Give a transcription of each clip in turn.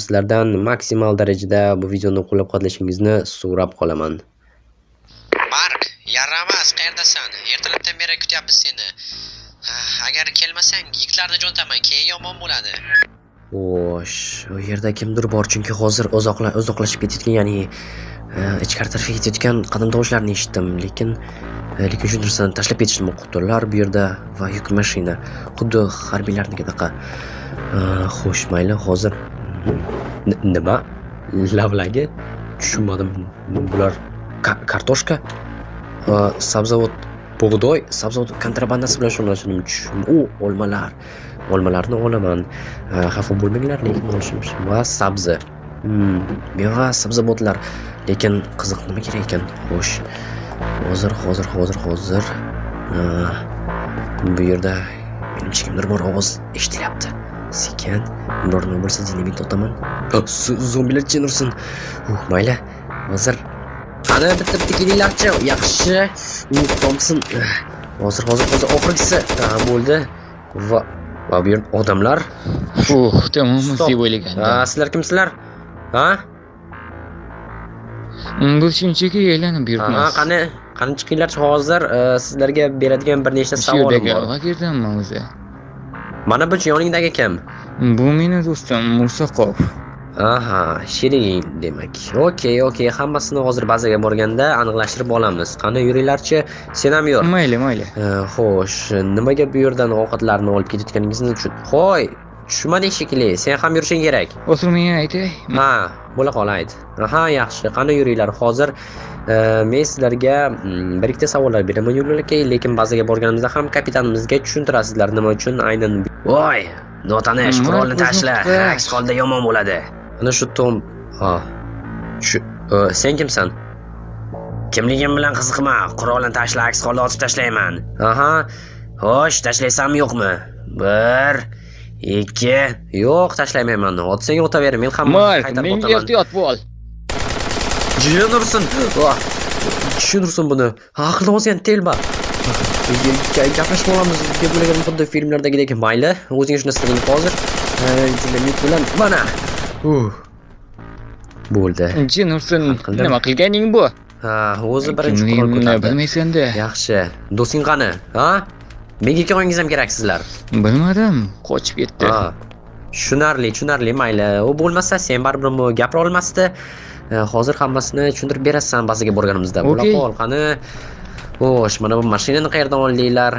Sizlardan maksimal darajada bu videoni qo'llab-quvvatlashingizni so'rab qolaman. Mark, yaramas, qayerdasan? Ertalabdan beri kutyapmiz seni. Agar kelmasang, yigitlarni jo'ntaman, keyin yomon bo'ladi. Xo'sh, u yerda kimdir bor, chunki hozir uzoqlashib ketayotgan, ya'ni ichkari tarafga ketayotgan qadam tovushlarni eshitdim, lekin shu narsani tashlab ketishmoqdalar bu yerda va yuk mashina, xuddi harbiylarnikidaqa. Xo'sh, mayli, hozir nima? Lavlagi? Tushunmadim. Bular kartoshka, sabzavot, bug'doy, sabzavot kontrabandasi bilan shug'ullanishim. Olmalarni olaman. Xafa bo'lmanglar, lekin olishim va sabzi. Meva, sabzavotlar. Lekin qiziq nima kerak ekan? Xo'sh. Hozir. Bu yerda menimcha kimdir bor, ovoz eshitilyapti. Sekin, nima bo'lsa dinamit otaman. Zombilar jin ursin. Mayli. Hozir qani bitta kelinglarchi, yaxshi. Thompson. Hozir oxirgisi bo'ldi. Va bu yer odamlar. Tamom, deb o'ylagandim. Sizlar kimsizlar? Ha? Bu shunchaki aylanib yuribmiz. Qani chiqinglarchi hozir sizlarga beradigan bir nechta savolim bor. Qayerdanmi o'zi? Mana bu yoningdagi kim? Bu meni do'stim Mursaqov. Aha, sheriging demak. Okey, hammasini hozir bazaga borganda aniqlashtirib olamiz. Qani yuringlarchi, sen ham yur. Mayli. Xo'sh, nimaga bu yerdan ovqatlarni olib ketayotganingizni qo'y. Tushunmading shekilli. Sen ham yurishing kerak. O'tirmay aytay. Ha, bo'la qol ayt. Aha, yaxshi. Qani yuringlar. Hozir men sizlarga bir ikkita savollar beraman yo'llarga, lekin bazaga borganimizda ham kapitanimizga tushuntirasizlar nima uchun aynan. Voy, notanish, qurolni tashla. Aks holda yomon bo'ladi. Ana shu Tom. Sen kimsan? Kimligim bilan qiziqma. Qurolni tashla, aks holda otib tashlayman. Aha. Xo'sh, tashlaysanmi yo'qmi? 1 2. Yo'q, tashlaymayman. Otsang o'taver, men ham qaytarib o'taman. Menga ehtiyot bo'l. Tushunursin buni. Aqldan ozgan telba. Gaplashib olamiz deb o'ylagandim, xuddi filmlardagidek. Mayli, o'zing shuni istagin hozir. Dinamit bilan mana. Bo'ldi. Jinursin, nima qilganing bu? O'zi birinchi qurol ko'tardi. Bilmaysan-da. Yaxshi. Do'sting qani? Ha? Menga kelganingiz ham kerak sizlar. Bilmadim, qochib ketdi. Tushunarli, mayli. U bo'lmasa sen baribir gapira olmasdi. Hozir hammasini tushuntirib berasan bazaga borganimizda. Bo'la qol, qani. Xo'sh, mana bu mashinani qayerdan oldinglar?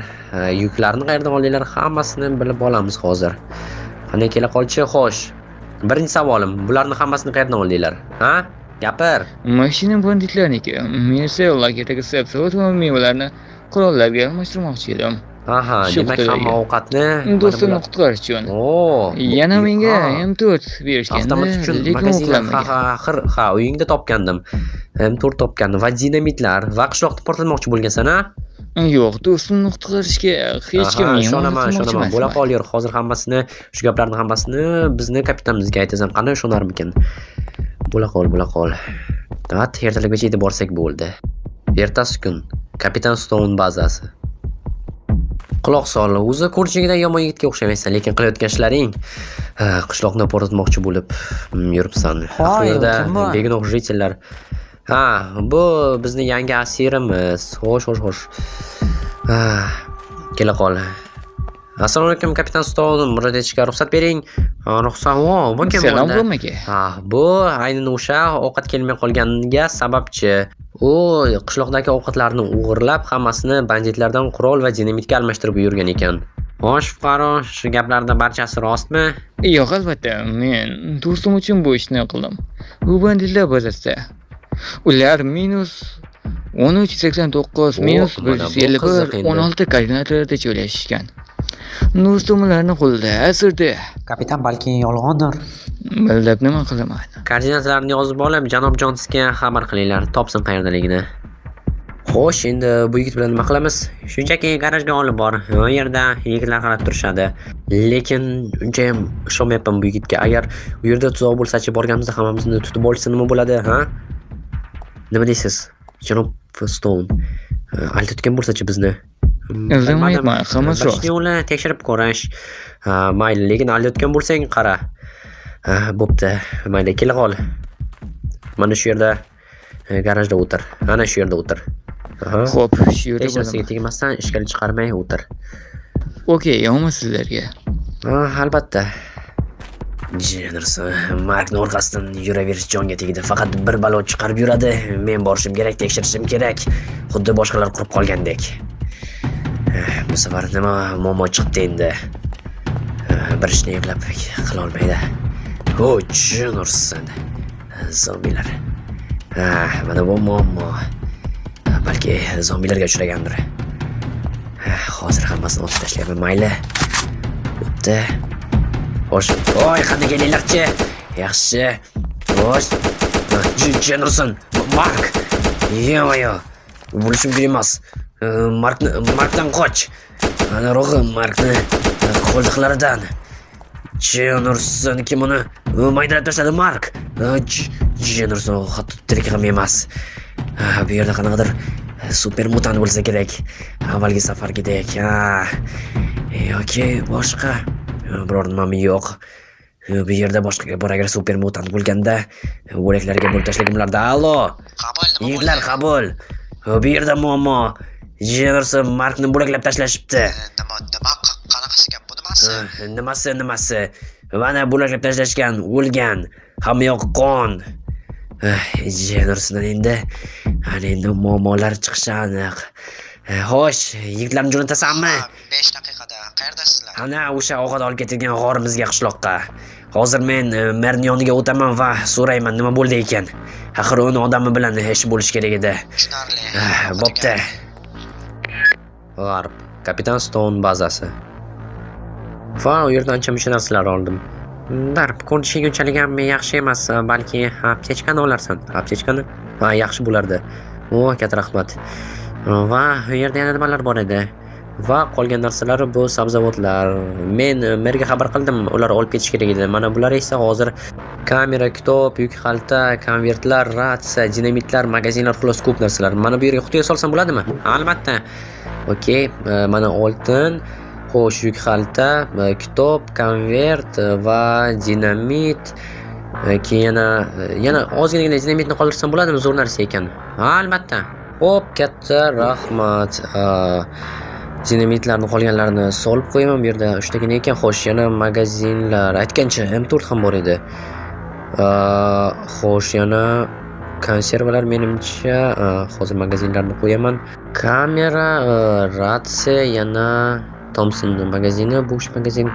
Yuklarni qayerdan oldinglar? Hammasini bilib olamiz hozir. Qani kela qolchi, xo'sh. Birinchi savolim, bularni hammasini qayerdan oldinglar? Ha? Gapir. Mashina banditlarniki. Men esa lagerdagi sabzavot va mevalarni qurollarga almashtirmoqchi edim. Aha, demak hamma ovqatni do'stimni qutqarish uchun. Yana menga M4 berishgan. Avtomat uchun magazinlar uyingda topgandim. M4 topgandim va dinamitlar va qishloqni portlatmoqchi bo'lgansan-a? Yo'q, do'stimni qutqarishga hech kim ishonaman. Bo'la qol, yur. Hozir hammasini, shu gaplarning hammasini bizni kapitanimizga aytasan. Qani ishonarmikin? Bo'la qol. Ertalabgacha yetib borsak bo'ldi. Ertasi kun kapitan Stone bazasi. Quloq sol, o'zi ko'rishingdan yomon yigitga o'xshamaysan, lekin qilayotgan ishlaring qishloqni portlatmoqchi bo'lib yuribsan. Axirda begunoh jitellar. Bu bizning yangi asirimiz. Xo'sh. Kela qol. Assalomu alaykum kapitan Stone, murojaat etishga ruxsat bering. Ruxsat. Bu kim? Salom bo'lmaga. Bu aynan o'sha ovqat kelmay qolganiga sababchi. U qishloqdagi ovqatlarni o'g'irlab, hammasini banditlardan qurol va dinamitga almashtirib yurgan ekan. Xo'sh, fuqaro, shu gaplarning barchasi rostmi? Yo'q, albatta. Men do'stim uchun bu ishni qildim. Bu banditlar bazasida. Ular -1389 -151 16 koordinatalarda joylashgan. Do'stim ularni qo'lida asirdi. Kapitan, balki yolg'ondir. Bildib nima qilaman? Koordinatalarini yozib olib, janob Jonsga xabar qilinglar, topsin qayerdaligini. Xo'sh, endi bu yigit bilan nima qilamiz? Shunchaki garajga olib bor. U yerda yigitlar qarab turishadi. Lekin uncha ham ishonmayapman bu yigitga. Agar u yerda tuzoq bo'lsa-chi, borganimizda hammamizni tutib olsa nima bo'ladi, ha? Nima deysiz? Janob Stone. Aldayotgan bo'lsa-chi bizni? Bilmayman, hammasi rost. Yo'lni tekshirib ko'rish. Mayli, lekin aldayotgan bo'lsang qara. Bo'pti. Mayli, kela qol. Mana shu yerda garajda o'tir. Ana shu yerda o'tir. Xo'p, shu yerda Hech narsaga bo'laman. tegmasdan, ishkal chiqarmay o'tir. Okey, yo'qmi sizlarga? Albatta. Jennerson, Markning orqasidan yuraverish jonga tegdi. Faqat bir balo chiqarib yuradi. Men borishim kerak, tekshirishim kerak. Xuddi boshqalar qurib qolgandek. Bu safar nima muammo chiqdi endi? Bir ishni eplab qila olmaydi. Jennerson. Zombilar. Mana bu muammo. Balki zombilarga uchragandir. Hozir hammasini otib tashlayman, mayli. Bo'pti. Xo'sh. Voy, qanday kelinglarchi? Yaxshi. Xo'sh. Jennerson, Mark. Yo. Bo'lishim kerak emas. Markdan qoch. Ana ro'g'i Markni qo'ldiqlaridan. Jennerson kim uni maydalab tashladi, Mark. Jennerson hatto tirik ham emas. Bu yerda qanaqadir super mutant bo'lsa kerak. Avvalgi safargidek. Yoki boshqa biror nima yo'q. Bu yerda boshqa bor agar super mutant bo'lganda o'laklarga bo'lib tashlagim bo'lardi. Allo. Qabul, nima Yigitlar, qabul. Bu yerda muammo. Jennerson Markni bo'laklab tashlashibdi. Qanaqasi gap bu Nimasi? Mana bo'laklab tashlashgan, o'lgan. Hamma yoq qon. Jennersondan endi muammolar chiqishi aniq. Xo'sh, yigitlarni jo'natasanmi? 5 daqiqada. Qayerdasizlar? Ana o'sha ovqat olib ketilgan g'orimizga, qishloqqa. Hozir men merning yoniga o'taman va so'rayman nima bo'ldi ekan. Axir uni odami bilan ish bo'lish kerak edi. Tushunarli. Bo'pti. G'arb, kapitan Stone bazasi. Va u yerdan ancha narsalar oldim. Darb, ko'rinishing unchalik ham yaxshi emas, balki aptechkani olarsan. Aptechkani? Yaxshi bo'lardi. Katta rahmat. Va u yerda yana nimalar bor edi? Va qolgan narsalar bu sabzavotlar. Men merga xabar qildim, ular olib ketish kerak edi. Mana bular esa hozir kamera, kitob, yuk xalta, konvertlar, ratsiya, dinamitlar, magazinlar, xullas ko'p narsalar. Mana bu yerga qutiga solsam bo'ladimi? Albatta. Okey, mana oltin, xo'sh, yuk xalta, kitob, konvert va dinamit. Keyin yana ozgina dinamitni qoldirsam bo'ladimi? Zo'r narsa ekan. Albatta. Xo'p, katta rahmat. Dinamitlarni qolganlarini solib qo'yaman bu yerda. 3 tagina ekan. Xo'sh, yana magazinlar. Aytgancha M4 ham bor edi. Xo'sh, yana konservalar menimcha hozir magazinlarni qo'yaman. Kamera, ratsiya, yana Thompson magazini, bo'sh magazin.